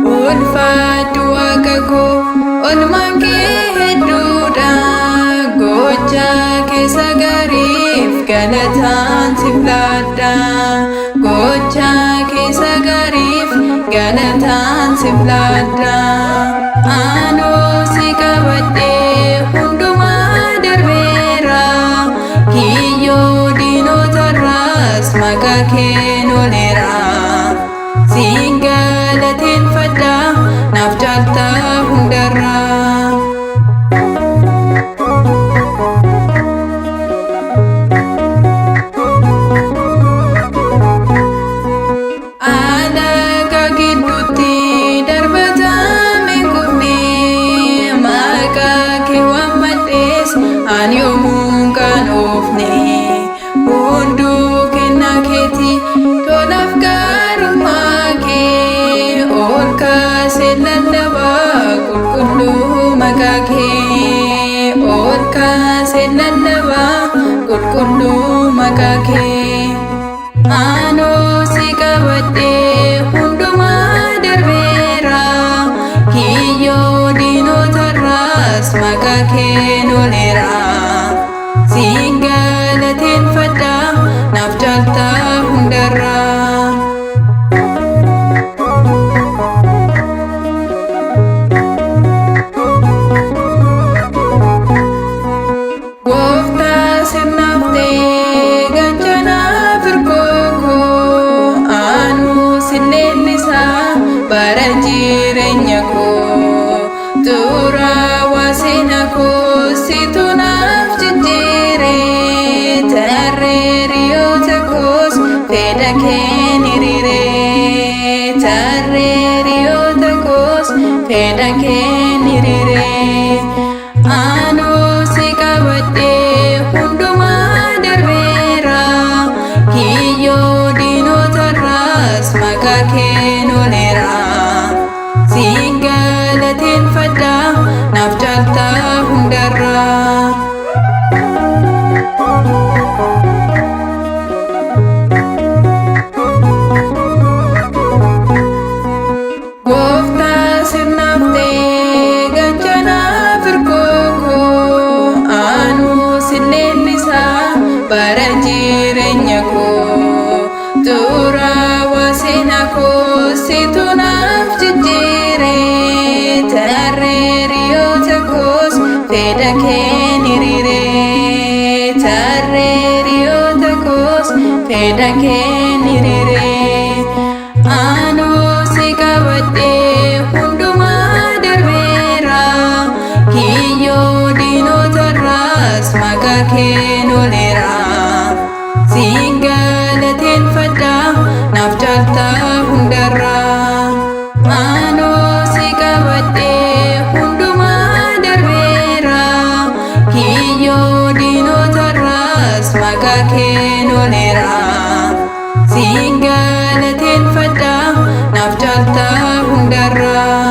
Ulfaatu akako olmaan kee hedduudha gocha keessa gariif galataan siif laadha gocha keessa gariif galataan siif laadha anoo si qabadhee hundumaa darbeera kiyyoo diinotarraas maqaa kee noleera siin galateeffadha naaf jaalta hundarraa. Alaga gidduutti darbatame kufne maqaa kee waammadhees ani yoomuun kan oofne hunduu kennaa keeti tolaaf gaarummaa kee ol kaasee lallabaa qulqulluu maqaa kee ol kaasee lallabaa qulqulluu maqaa kee anoo si qabadhee hundumaa darbeera kiyyoo diinotarraas maqaa kee noleera siin galateeffadha naaf jaalta hundarraa. Gooftaa sirnaaf ta'ee ganjanaaf hirkoo anuu si leellisaa bara jireenya koo xuraawaa seenaa koo situ naaf jijjiire tarree hiriyoota koos fedha kee ni hiriire tarree hiriyoota koos fedha kee ni hiriire anoo si qabadhee hundumaa darbeera kiyyoo diinotarraas maqaa kee noleera siin galateeffadha naaf jaalta hundarraa. Gooftaa sirnaaf ta'ee ganjanaaf hirkoo anuu si leellisaa bara jireenya koo xuraawaa seenaa koo situ naaf jijjiire tarree hiriyoota koos fedha kee ni hiriire tarree hiriyoota koos fedha kee ni hiriire anoo si qabadhee hundumaa darbeera kiyyoo diinotarraas maqaa kee noleera siin galateeffadha naaf jaalta hundarraa anoo si qabadhee hundumaa darbeera kiyyoo diinotarraas maqaa kee noleera siin galateeffadha naaf jaalta hundarraa.